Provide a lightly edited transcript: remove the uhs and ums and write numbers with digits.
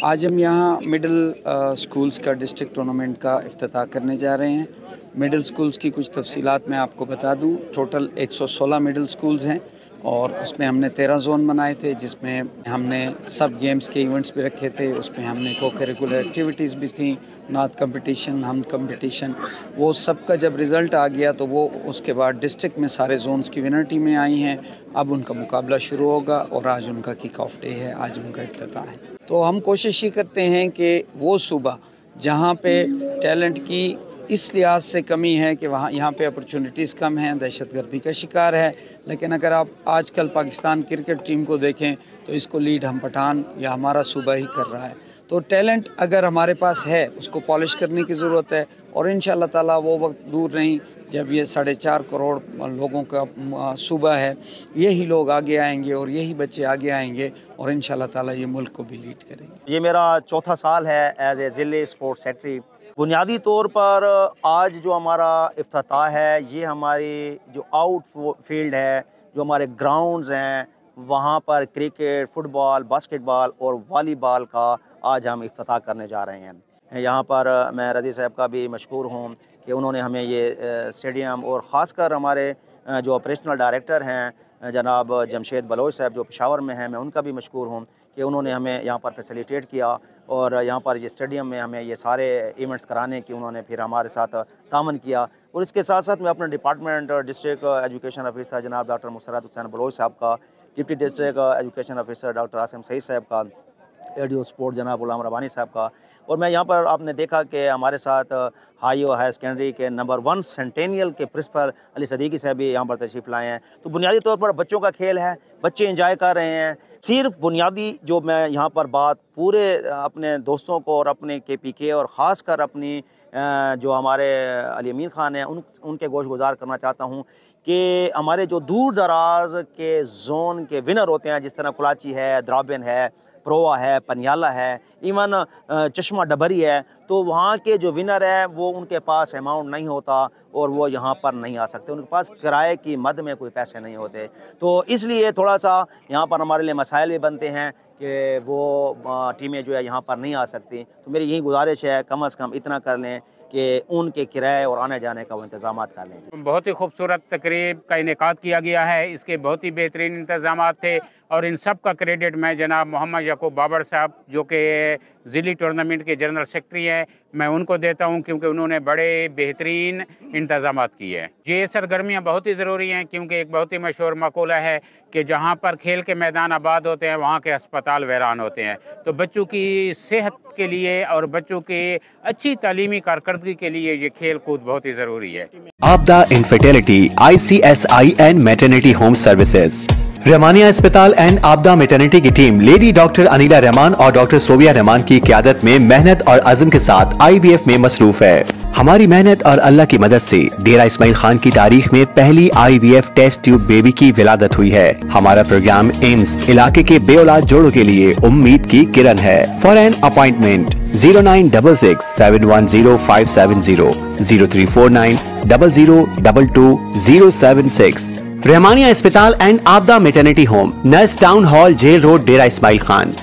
आज हम यहाँ मिडिल स्कूल्स का डिस्ट्रिक्ट टूर्नामेंट का इफ्तिताह करने जा रहे हैं। मिडिल स्कूल्स की कुछ तफसीलात मैं आपको बता दूँ। टोटल 116 मिडिल स्कूल्स हैं और उसमें हमने 13 जोन बनाए थे, जिसमें हमने सब गेम्स के इवेंट्स भी रखे थे। उसमें हमने को करिकुलर एक्टिविटीज़ भी थी, नात कंपटीशन, हम कंपटीशन। वो सब का जब रिज़ल्ट आ गया तो वो उसके बाद डिस्ट्रिक्ट में सारे जोन्स की विनर टीमें आई हैं। अब उनका मुकाबला शुरू होगा और आज उनका किक ऑफ डे है, आज उनका इफ्तिताह है। तो हम कोशिश ही करते हैं कि वो सूबा जहाँ पे टैलेंट की इस लिहाज से कमी है कि वहाँ यहाँ पे अपॉर्चुनिटीज़ कम हैं, दहशतगर्दी का शिकार है, लेकिन अगर आप आजकल पाकिस्तान क्रिकेट टीम को देखें तो इसको लीड हम पठान या हमारा सूबा ही कर रहा है। तो टैलेंट अगर हमारे पास है उसको पॉलिश करने की ज़रूरत है और इंशाअल्लाह ताला वो वक्त दूर नहीं जब ये 4.5 करोड़ लोगों का सूबा है, यही लोग आगे आएंगे और यही बच्चे आगे आएंगे और इंशाअल्लाह ताला ये मुल्क को भी लीड करेंगे। ये मेरा चौथा साल है एज ए ज़िले स्पोर्ट्स सेक्रेटरी। बुनियादी तौर पर आज जो हमारा इफ्तिताह है, ये हमारी जो आउट फील्ड है, जो हमारे ग्राउंड्स हैं, वहाँ पर क्रिकेट, फुटबॉल, बास्केटबॉल और वॉलीबॉल का आज हम इफ्तिताह करने जा रहे हैं। यहाँ पर मैं रज़ी साहब का भी मशकूर हूँ कि उन्होंने हमें ये स्टेडियम और ख़ासकर हमारे जो ऑपरेशनल डायरेक्टर हैं जनाब जमशेद बलोच साहब जो पेशावर में हैं, मैं उनका भी मशकूर हूँ कि उन्होंने हमें यहाँ पर फैसिलिटेट किया और यहाँ पर ये स्टेडियम में हमें ये सारे इवेंट्स कराने की उन्होंने फिर हमारे साथ तामन किया। और इसके साथ साथ मैं अपने डिपार्टमेंट डिस्ट्रिक्ट एजुकेशन ऑफिसर जनाब डॉक्टर मुसर्रत हुसैन बलोच साहब का, deputy district education officer doctor Asim Saeed साहब का, एडीओ स्पोर्ट जनाब गुलाम रबानी साहब का, और मैं यहाँ पर आपने देखा कि हमारे साथ हायर सेकेंडरी के नंबर 1 सेंटेनियल के प्रिंसिपल अली सदीकी साहब भी यहाँ पर तशरीफ़ लाए हैं। तो बुनियादी तौर पर बच्चों का खेल है, बच्चे एंजॉय कर रहे हैं। सिर्फ बुनियादी जो मैं यहाँ पर बात पूरे अपने दोस्तों को और अपने KPK और ख़ास कर अपनी जो हमारे अली अमीन ख़ान हैं उनके गोश गुजार करना चाहता हूँ कि हमारे जो दूर दराज के जोन के विनर होते हैं, जिस तरह कुलाची है, द्राबिन है, प्रोवा है, पनियाला है, इवन चश्मा डबरी है, तो वहाँ के जो विनर है वो उनके पास अमाउंट नहीं होता और वो यहाँ पर नहीं आ सकते, उनके पास किराए की मद में कोई पैसे नहीं होते। तो इसलिए थोड़ा सा यहाँ पर हमारे लिए मसाइल भी बनते हैं कि वो टीमें जो है यहाँ पर नहीं आ सकती। तो मेरी यही गुजारिश है कम से कम इतना कर लें कि उनके किराए और आने जाने का वो इंतज़ाम कर लें। बहुत ही खूबसूरत तकरीब का इनेकाद किया गया है, इसके बहुत ही बेहतरीन इंतज़ाम थे और इन सब का क्रेडिट मैं जनाब मोहम्मद याकूब बाबर साहब जो कि ज़िली टूर्नामेंट के जनरल सेक्रेटरी हैं, मैं उनको देता हूं क्योंकि उन्होंने बड़े बेहतरीन इंतज़ाम किए हैं। ये सरगर्मियां बहुत ही ज़रूरी हैं क्योंकि एक बहुत ही मशहूर मकूला है कि जहां पर खेल के मैदान आबाद होते हैं वहां के अस्पताल वीरान होते हैं। तो बच्चों की सेहत के लिए और बच्चों के अच्छी तालीमी कारकर्दगी के लिए ये खेल कूद बहुत ही ज़रूरी है। आपदा infertility ICSI and maternity home services, Rahmania अस्पताल एंड आपदा मैटरनिटी की team lady doctor Anila Rahman और डॉक्टर सोबिया रहमान की क़यादत में मेहनत और अज़्म के साथ IVF में मसरूफ है। हमारी मेहनत और अल्लाह की मदद से डेरा इस्माइल खान की तारीख में पहली IVF टेस्ट ट्यूब बेबी की विलादत हुई है। हमारा प्रोग्राम एम्स इलाके के बेऔलाद जोड़ों के लिए उम्मीद की किरण है। For an appointment 0966 710 570 0349 0022 076। रहमानिया अस्पताल एंड आपदा maternity home, nurse town hall, jail road, Dera Ismail Khan.